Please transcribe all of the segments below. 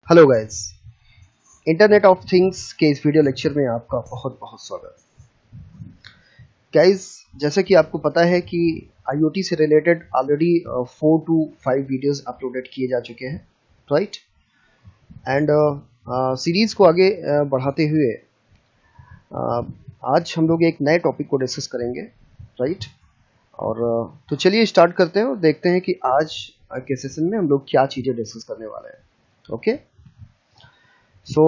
Hello guys, internet of things के इस video lecture में आपका बहुत बहुत स्वागत। गाइस, जैसा कि आपको पता है कि आईओटी से related already 4 to 5 videos uploaded किए जा चुके हैं, राइट। एंड सीरीज को आगे बढ़ाते हुए आज हम लोग एक नए टॉपिक को डिस्कस करेंगे, राइट। और तो चलिए स्टार्ट करते हैं और देखते हैं कि आज के सेशन में हम लोग क्या चीज़ें डिस्कस करने वाले हैं। Okay, so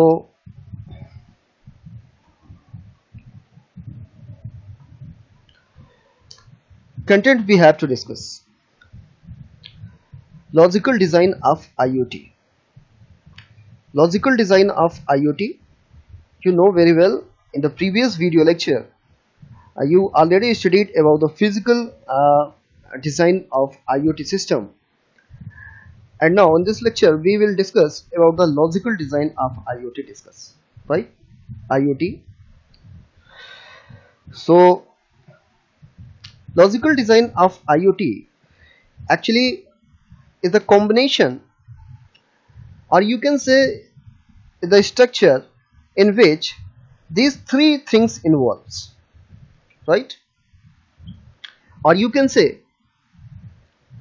content we have to discuss: logical design of IoT. Logical design of IoT, you know very well. In the previous video lecture you already studied about the physical design of IoT system, and now in this lecture we will discuss about the logical design of IoT. Right, IoT. So logical design of IoT actually is a combination, or you can say the structure in which these three things involves, right? Or you can say,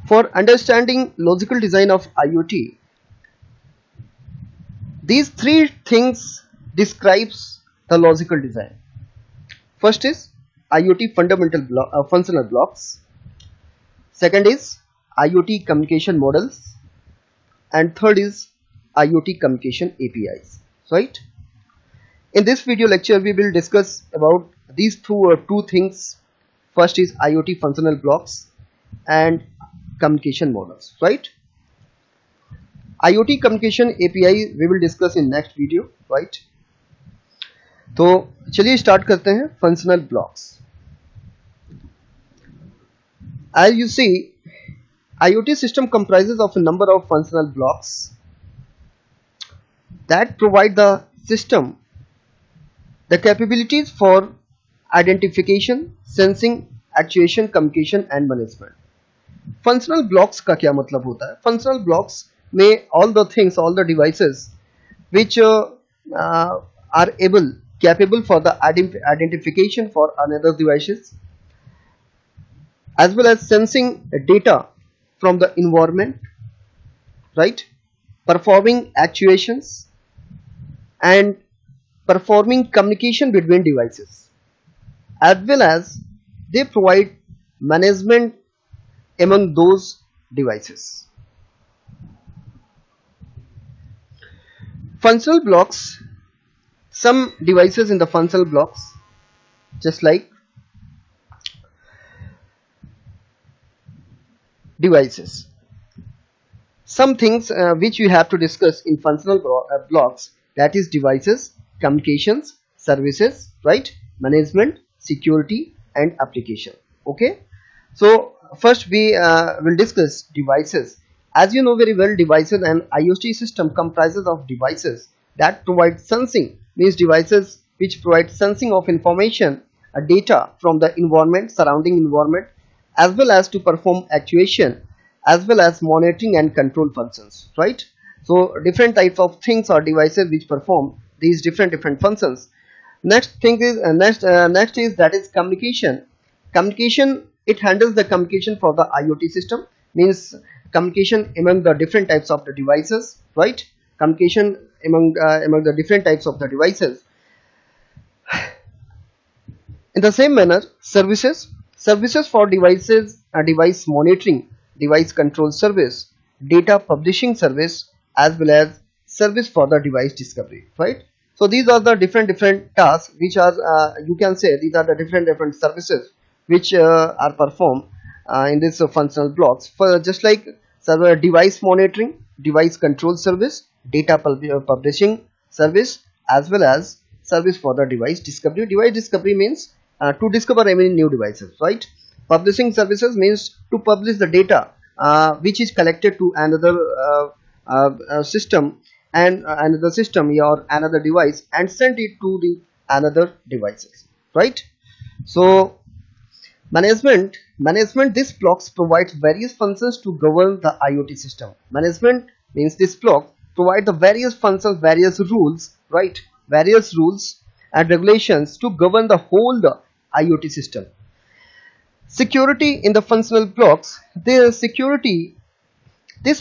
for understanding logical design of IoT, these three things describes the logical design. First is IoT functional blocks. Second is IoT communication models, and third is IoT communication APIs, right? In this video lecture we will discuss about these two things. First is IoT functional blocks and communication models, right? IoT communication API we will discuss in next video, right? तो चलिए start करते हैं functional blocks. As you see, IoT system comprises of a number of functional blocks that provide the system the capabilities for identification, sensing, actuation, communication and management. Functional blocks का क्या मतलब होता है? Functional blocks में all the things, all the devices which are capable for the identification for another devices, as well as sensing data from the environment, right, performing actuations and performing communication between devices, as well as they provide management among those devices. Functional blocks, some devices in the functional blocks, just like devices. Some things which you have to discuss in functional blocks, that is devices, communications, services, right, management, security and application. Okay, so first we will discuss devices. As you know very well, devices and IoT system comprises of devices that provide sensing, means devices which provide sensing of information, data from the environment, surrounding environment, as well as to perform actuation, as well as monitoring and control functions, right? So different types of things or devices which perform these different functions. Next thing is next is that is communication. Communication, it handles the communication for the IoT system, means communication among the different types of the devices, right? Communication among the different types of the devices. In the same manner, services for devices, device monitoring, device control service, data publishing service, as well as service for the device discovery, right? So these are the different tasks which are you can say these are the different services which are performed in this functional blocks. For just like server device monitoring, device control service, data publishing service, as well as service for the device discovery. Device discovery means to discover any new devices, right? Publishing services means to publish the data which is collected to another system and another system or another device and send it to the another devices, right? So management, this blocks provides various functions to govern the IoT system. Management means this block provide the various functions, various rules, right? Various rules and regulations to govern the whole IoT system. Security in the functional blocks. This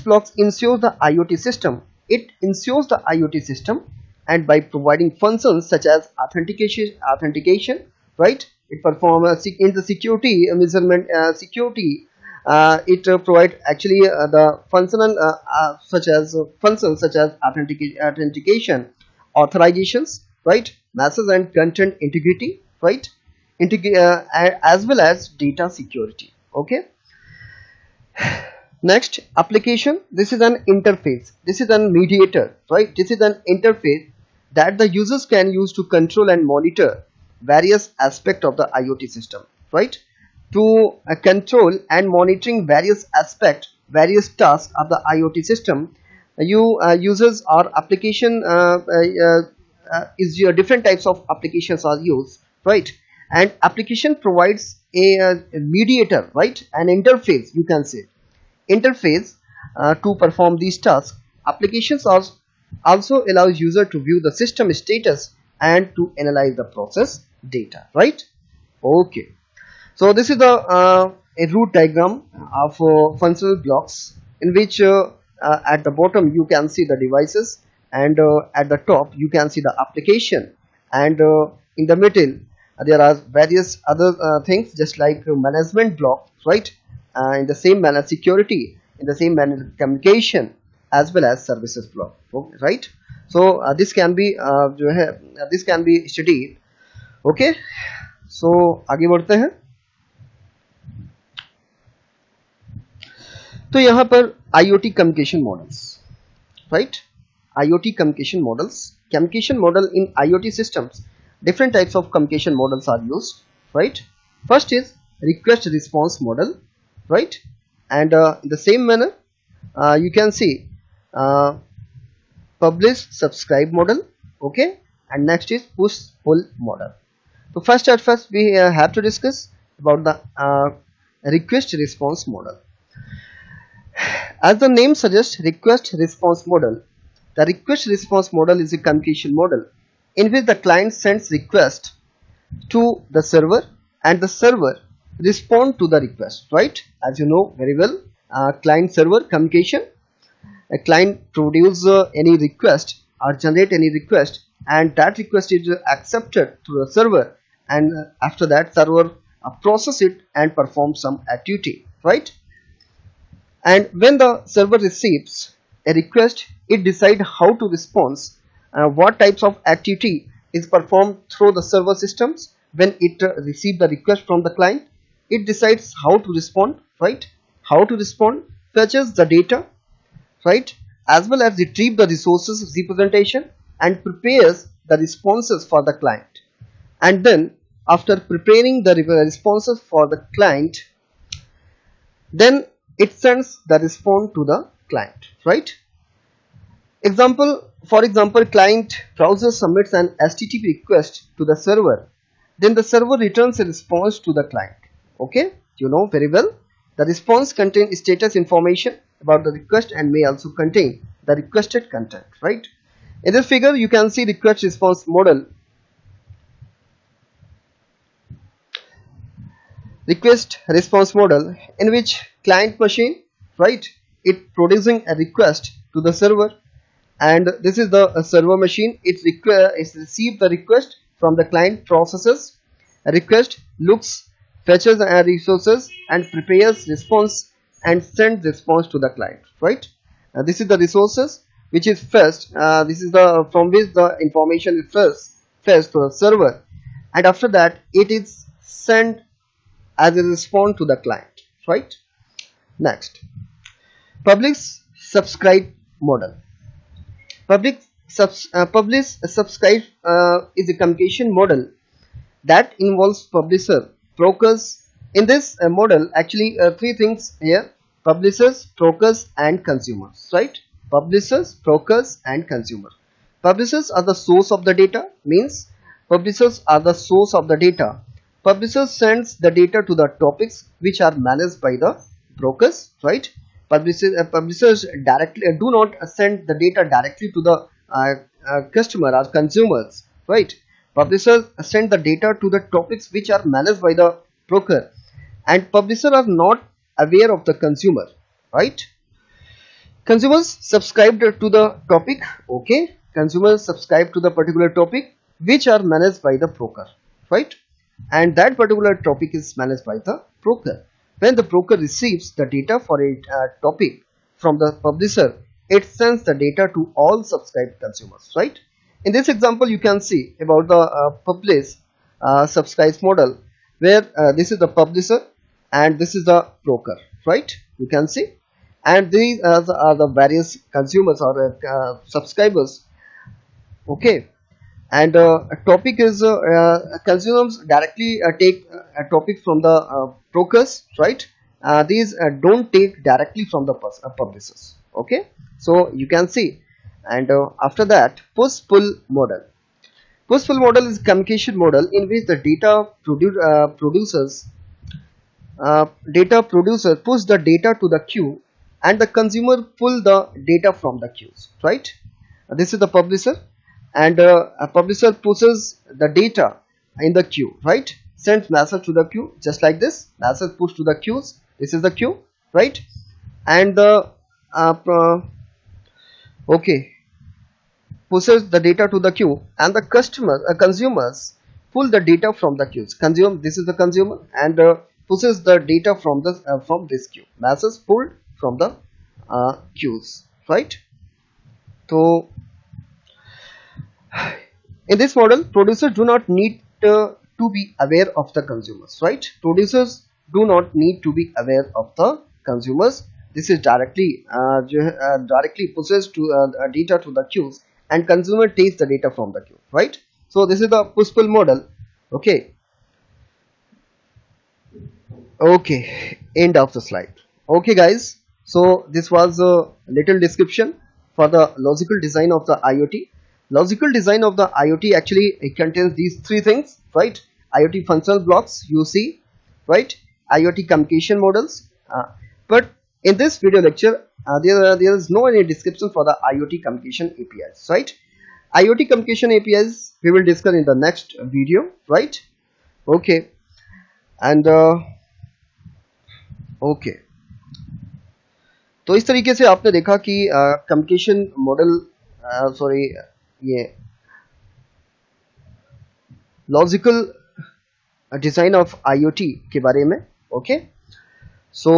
blocks ensures the IoT system. It ensures the IoT system, and by providing functions such as authentication, right? It performs in the security measurement security. It provides actually the functional functions such as authentication, authorizations, right? Message and content integrity, right? As well as data security. Okay. Next, application. This is an interface. This is a mediator, right? This is an interface that the users can use to control and monitor various aspects of the IoT system, right? To control and monitoring various aspects, various tasks of the IoT system, users or application is your different types of applications are used, right? And application provides a mediator, right? An interface, you can say, interface to perform these tasks. Applications also allows user to view the system status and to analyze the process data, right? Okay, so this is the a root diagram of functional blocks, in which at the bottom you can see the devices, and at the top you can see the application, and in the middle there are various other things, just like management block, right? In the same manner security, in the same manner communication, as well as services block, right? So this can be studied. Okay, so आगे बढ़ते हैं. तो यहाँ पर IoT communication models, right? IoT communication models. Communication model in IoT systems. Different types of communication models are used, right? First is request response model, right? And in the same manner you can see publish subscribe model, okay? And next is push pull model. So first we have to discuss about the request response model. As the name suggests, request response model. The request response model is a communication model in which the client sends request to the server and the server respond to the request, right? As you know very well, client server communication. A client produce any request or generate any request, and that request is accepted to the server, and after that server process it and perform some activity, right? And when the server receives a request, it decides how to respond, what types of activity is performed through the server systems. When it receives the request from the client, it decides how to respond, right? How to respond, fetches the data, right? As well as retrieve the resources representation and prepares the responses for the client. And then after preparing the responses for the client, then it sends the response to the client, right? For example, client browser submits an HTTP request to the server, then the server returns a response to the client. Okay, you know very well. The response contains status information about the request and may also contain the requested content, right? In this figure you can see request response model. Request response model in which client machine, right, it producing a request to the server, and this is the server machine. It receive the request from the client, processes a request, looks, fetches resources and prepares response and sends response to the client, right? This is the resources which is first, this is the from which the information is first fetched to the server, and after that it is sent as a response to the client, right? Next, publish subscribe model. Publish subscribe is a communication model that involves publisher, brokers. In this model, actually three things here: publishers, brokers and consumers, right? Publishers, brokers and consumers. Publishers are the source of the data, means publishers are the source of the data. Publishers sends the data to the topics which are managed by the brokers, right? Publishers directly do not send the data directly to the customer or consumers, right? Publishers send the data to the topics which are managed by the broker, and publishers are not aware of the consumer, right? Consumers subscribed to the topic. Okay, consumers subscribe to the particular topic which are managed by the broker, right? And that particular topic is managed by the broker. When the broker receives the data for a topic from the publisher, it sends the data to all subscribed consumers, right? In this example, you can see about the publish subscribe model, where this is the publisher and this is the broker, right? You can see, and these are the various consumers or subscribers. Okay, and a topic is consumers directly take a topic from the brokers, right? These don't take directly from the publishers. Okay, so you can see, and after that, push pull model. Push pull model is communication model in which the data producer push the data to the queue and the consumer pull the data from the queues, right? This is the publisher, and a publisher pushes the data in the queue, right? Sends message to the queue, just like this, message push to the queues. This is the queue, right? And the okay, pushes the data to the queue, and the consumers pull the data from the queues. This is the consumer, and pushes the data from this queue. Message pulled from the queues, right? So in this model, producers do not need to be aware of the consumers, right? Producers do not need to be aware of the consumers. This is directly pushes to data to the queues, and consumer takes the data from the queue, right? So this is the push pull model. Okay. Okay, end of the slide. Okay guys, so this was a little description for the logical design of the IoT. Logical design of the IoT actually it contains these three things, right? IoT functional blocks you see, right? IoT communication models, but in this video lecture there is no any description for the IoT communication APIs, right? IoT communication APIs we will discuss in the next video, right? Okay, and okay तो इस तरीके से आपने देखा कि communication model sorry ये logical design of IoT के बारे में. Okay, so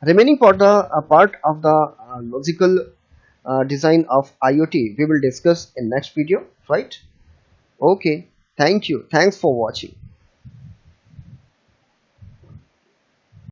remaining for the part of the logical design of IoT we will discuss in next video, right? Okay, thank you, thanks for watching.